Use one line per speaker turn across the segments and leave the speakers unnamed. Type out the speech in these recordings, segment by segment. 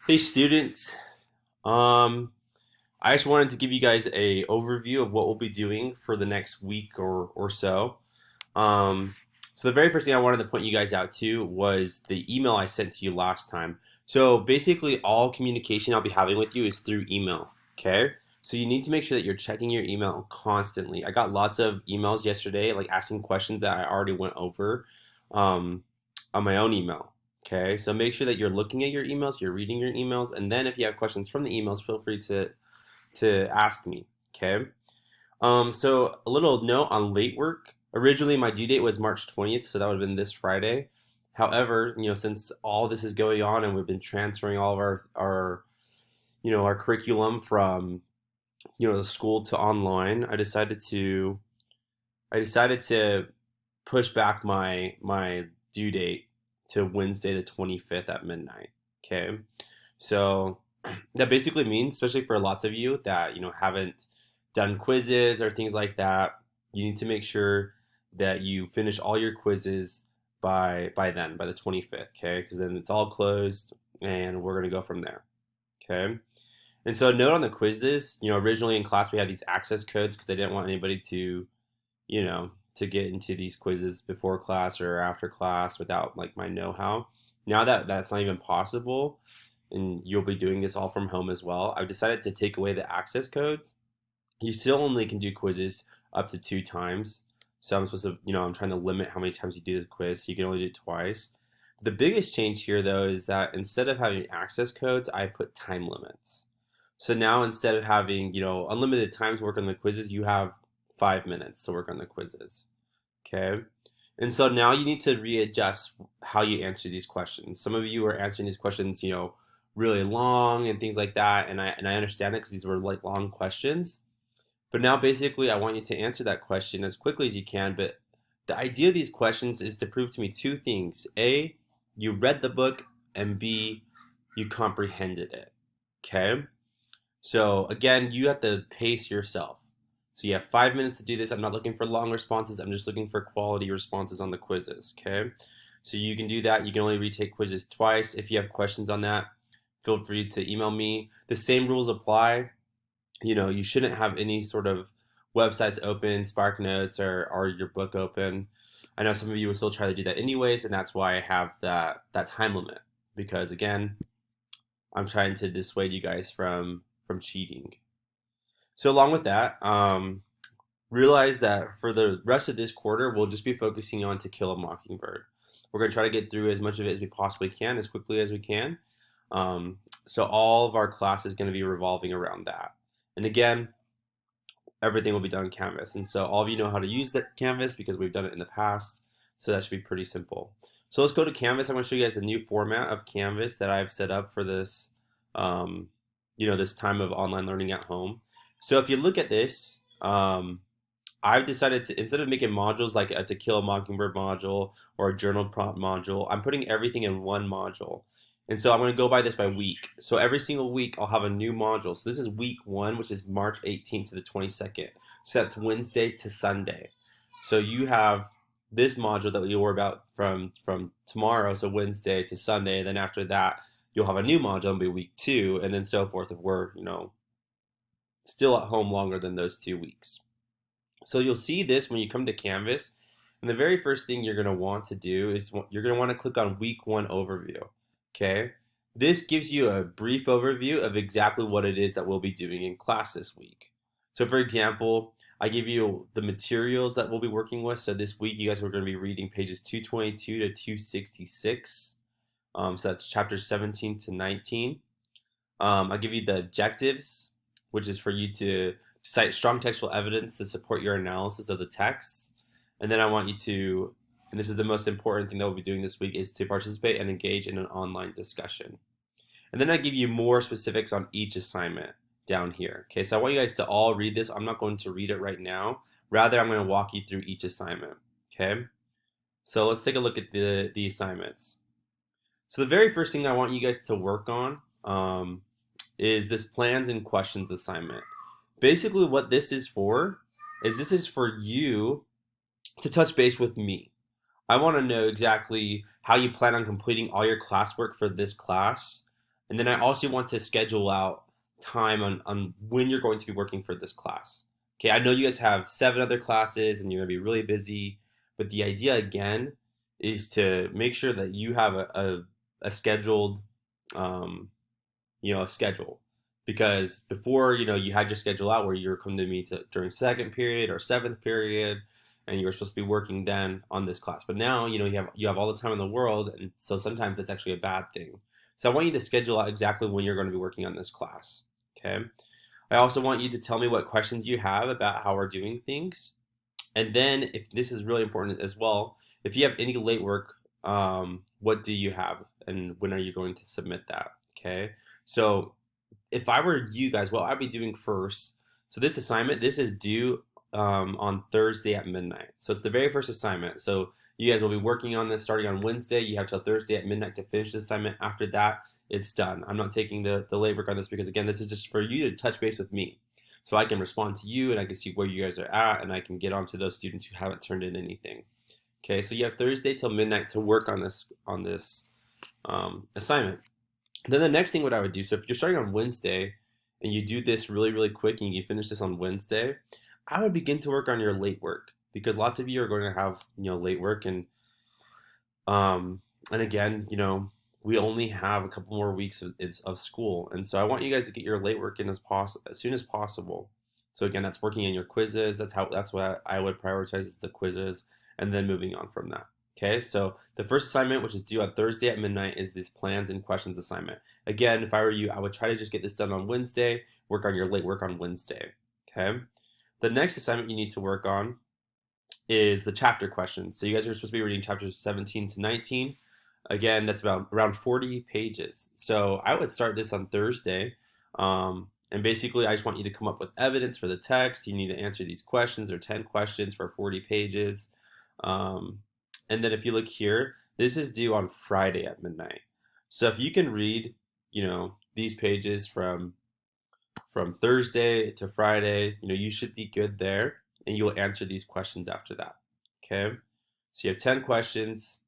Hey students, um, I just wanted to give you guys a overview of what we'll be doing for the next week or so. Um, so the very first thing I wanted to point you guys out to was the email I sent to you last time. So basically, all communication I'll be having with you is through email. Okay, so you need to make sure that you're checking your email constantly. I got lots of emails yesterday, like asking questions that I already went over um, on my own email. Okay, so make sure that you're looking at your emails, you're reading your emails, and then if you have questions from the emails, feel free to ask me. Okay. So a little note on late work. Originally, my due date was March 20th, so that would have been this Friday. However, since all this is going on and we've been transferring all of our curriculum from the school to online, I decided to push back my due date to Wednesday the 25th at midnight. Okay. So that basically means, especially for lots of you that haven't done quizzes or things like that, you need to make sure that you finish all your quizzes by the 25th. Okay, because then it's all closed and we're gonna go from there. Okay. And so note on the quizzes, originally in class we had these access codes because I didn't want anybody to get into these quizzes before class or after class without like my know-how. Now that that's not even possible, and you'll be doing this all from home as well, I've decided to take away the access codes. You still only can do quizzes up to 2 times. So I'm supposed to, I'm trying to limit how many times you do the quiz. So you can only do it twice. The biggest change here, though, is that instead of having access codes, I put time limits. So now instead of having, unlimited time to work on the quizzes, you have 5 minutes to work on the quizzes. Okay. And so now you need to readjust how you answer these questions. Some of you are answering these questions, really long and things like that. And I understand it because these were like long questions. But now basically I want you to answer that question as quickly as you can. But the idea of these questions is to prove to me two things. A, you read the book, and B, you comprehended it. Okay? So again, you have to pace yourself. So you have 5 minutes to do this. I'm not looking for long responses. I'm just looking for quality responses on the quizzes. Okay? So you can do that. You can only retake quizzes twice. If you have questions on that, feel free to email me. The same rules apply. You shouldn't have any sort of websites open, Spark Notes, or your book open. I know some of you will still try to do that anyways, and that's why I have that time limit. Because again, I'm trying to dissuade you guys from cheating. So along with that, realize that for the rest of this quarter, we'll just be focusing on To Kill a Mockingbird. We're going to try to get through as much of it as we possibly can, as quickly as we can. So all of our class is going to be revolving around that. And again, everything will be done in Canvas. And so all of you know how to use that Canvas because we've done it in the past. So that should be pretty simple. So let's go to Canvas. I'm going to show you guys the new format of Canvas that I've set up for this, this time of online learning at home. So if you look at this, I've decided to, instead of making modules like a To Kill a Mockingbird module or a journal prompt module, I'm putting everything in one module. And so I'm going to go by this by week. So every single week I'll have a new module. So this is week 1, which is March 18th to the 22nd. So that's Wednesday to Sunday. So you have this module that you'll worry about from tomorrow, so Wednesday to Sunday. And then after that, you'll have a new module, it'll be week 2, and then so forth if we're, still at home longer than those 2 weeks. So you'll see this when you come to Canvas. And the very first thing you're going to want to do is you're going to want to click on week 1 overview. Okay, this gives you a brief overview of exactly what it is that we'll be doing in class this week. So for example, I give you the materials that we'll be working with. So this week you guys are going to be reading pages 222 to 266. So that's chapters 17 to 19. I'll give you the objectives, which is for you to cite strong textual evidence to support your analysis of the text. And then I want you to, and this is the most important thing that we'll be doing this week, is to participate and engage in an online discussion. And then I give you more specifics on each assignment down here. Okay, so I want you guys to all read this. I'm not going to read it right now. Rather, I'm going to walk you through each assignment. Okay, so let's take a look at the assignments. So the very first thing I want you guys to work on is this plans and questions assignment. Basically what this is for you to touch base with me. I want to know exactly how you plan on completing all your classwork for this class. And then I also want to schedule out time on when you're going to be working for this class. Okay, I know you guys have 7 other classes and you're going to be really busy, but the idea again is to make sure that you have a scheduled, um, a schedule. Because before, you had your schedule out where you were coming to me during second period or seventh period, and you were supposed to be working then on this class. But now, you have all the time in the world, and so sometimes that's actually a bad thing. So I want you to schedule out exactly when you're going to be working on this class. Okay. I also want you to tell me what questions you have about how we're doing things. And then, if this is really important as well, if you have any late work, what do you have, and when are you going to submit that? Okay. So if I were you guys, what I'd be doing first. So this assignment, this is due on Thursday at midnight. So it's the very first assignment. So you guys will be working on this starting on Wednesday. You have till Thursday at midnight to finish the assignment. After that, it's done. I'm not taking the late work on this because, again, this is just for you to touch base with me. So I can respond to you and I can see where you guys are at and I can get on to those students who haven't turned in anything. Okay, so you have Thursday till midnight to work on this assignment. Then the next thing what I would do, so if you're starting on Wednesday and you do this really, really quick and you finish this on Wednesday, I would begin to work on your late work because lots of you are going to have, late work and again, we only have a couple more weeks of school. And so I want you guys to get your late work in as soon as possible. So again, that's working in your quizzes. That's what I would prioritize is the quizzes and then moving on from that. Okay, so the first assignment, which is due on Thursday at midnight, is this plans and questions assignment. Again, if I were you, I would try to just get this done on Wednesday, work on your late work on Wednesday. Okay, the next assignment you need to work on is the chapter questions. So you guys are supposed to be reading chapters 17 to 19. Again, that's about around 40 pages. So I would start this on Thursday. And basically, I just want you to come up with evidence for the text. You need to answer these questions. There are 10 questions for 40 pages. And then if you look here, this is due on Friday at midnight. So if you can read, these pages from Thursday to Friday, you should be good there, and you'll answer these questions after that. Okay? So you have 10 questions.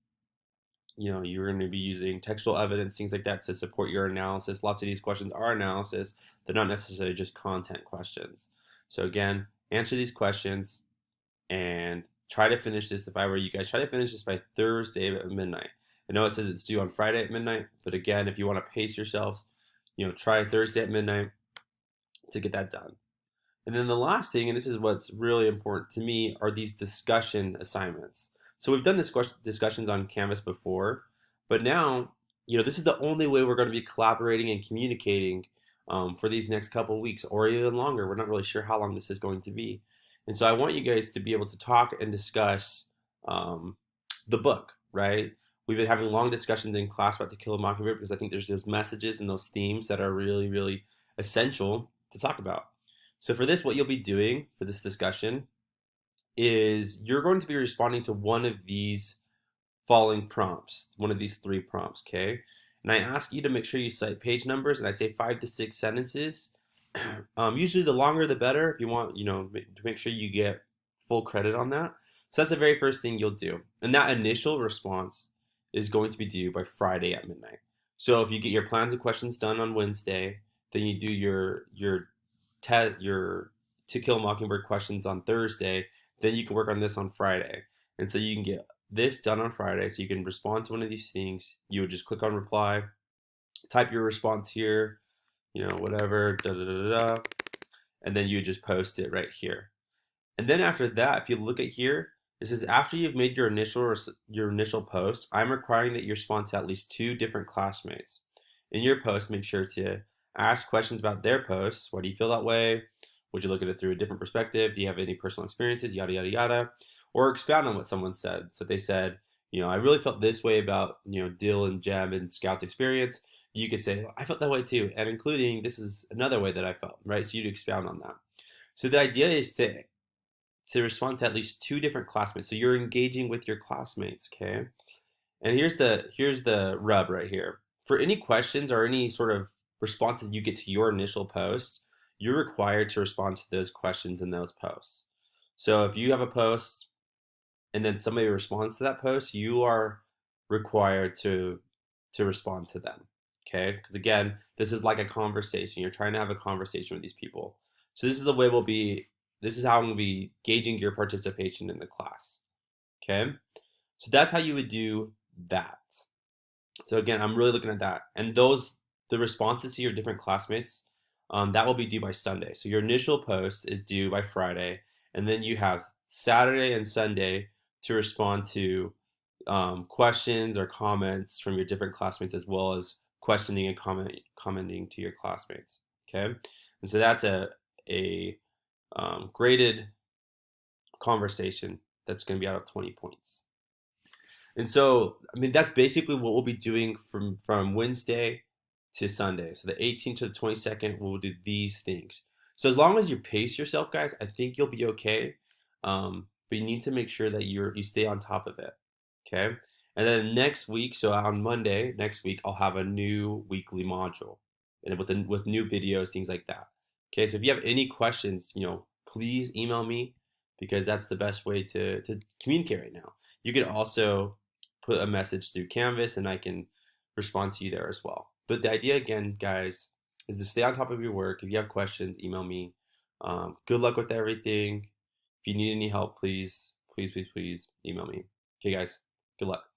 You're going to be using textual evidence, things like that to support your analysis. Lots of these questions are analysis. They're not necessarily just content questions. So again, answer these questions and try to finish this. If I were you guys, try to finish this by Thursday at midnight. I know it says it's due on Friday at midnight, but again, if you want to pace yourselves, try Thursday at midnight to get that done. And then the last thing, and this is what's really important to me, are these discussion assignments. So we've done discussions on Canvas before, but now, this is the only way we're going to be collaborating and communicating for these next couple of weeks or even longer. We're not really sure how long this is going to be. And so I want you guys to be able to talk and discuss the book, right? We've been having long discussions in class about To Kill a Mockingbird because I think there's those messages and those themes that are really, really essential to talk about. So for this, what you'll be doing for this discussion is you're going to be responding to one of these following prompts, one of these 3 prompts, okay? And I ask you to make sure you cite page numbers, and I say 5 to 6 sentences. Usually the longer the better if you want, to make sure you get full credit on that. So that's the very first thing you'll do. And that initial response is going to be due by Friday at midnight. So if you get your plans and questions done on Wednesday, then you do your To Kill a Mockingbird questions on Thursday, then you can work on this on Friday. And so you can get this done on Friday, so you can respond to one of these things. You would just click on reply, type your response here, whatever, and then you would just post it right here. And then after that, if you look at here, this is after you've made your initial post. I'm requiring that you respond to at least 2 different classmates. In your post, make sure to ask questions about their posts. Why do you feel that way? Would you look at it through a different perspective? Do you have any personal experiences? Yada, yada, yada. Or expound on what someone said. So if they said, I really felt this way about, Dill and Jem and Scout's experience. You could say, I felt that way too. And including, this is another way that I felt, right? So you'd expound on that. So the idea is to respond to at least 2 different classmates. So you're engaging with your classmates, okay? And here's the rub right here. For any questions or any sort of responses you get to your initial post, you're required to respond to those questions in those posts. So if you have a post and then somebody responds to that post, you are required to respond to them. Okay, because again, this is like a conversation. You're trying to have a conversation with these people. So this is the way we'll be. This is how I'm gonna be gauging your participation in the class. Okay, so that's how you would do that. So again, I'm really looking at that, and the responses to your different classmates, that will be due by Sunday. So your initial post is due by Friday, and then you have Saturday and Sunday to respond to questions or comments from your different classmates, as well as questioning and commenting to your classmates. Okay, and so that's a graded conversation that's going to be out of 20 points. And so, I mean, that's basically what we'll be doing from Wednesday to Sunday. So the 18th to the 22nd, we'll do these things. So as long as you pace yourself, guys, I think you'll be okay. But you need to make sure that you stay on top of it. Okay. And then next week, so on Monday next week, I'll have a new weekly module, and with new videos, things like that. Okay. So if you have any questions, please email me, because that's the best way to communicate right now. You can also put a message through Canvas, and I can respond to you there as well. But the idea, again, guys, is to stay on top of your work. If you have questions, email me. Good luck with everything. If you need any help, please, please, please, please email me. Okay, guys, good luck.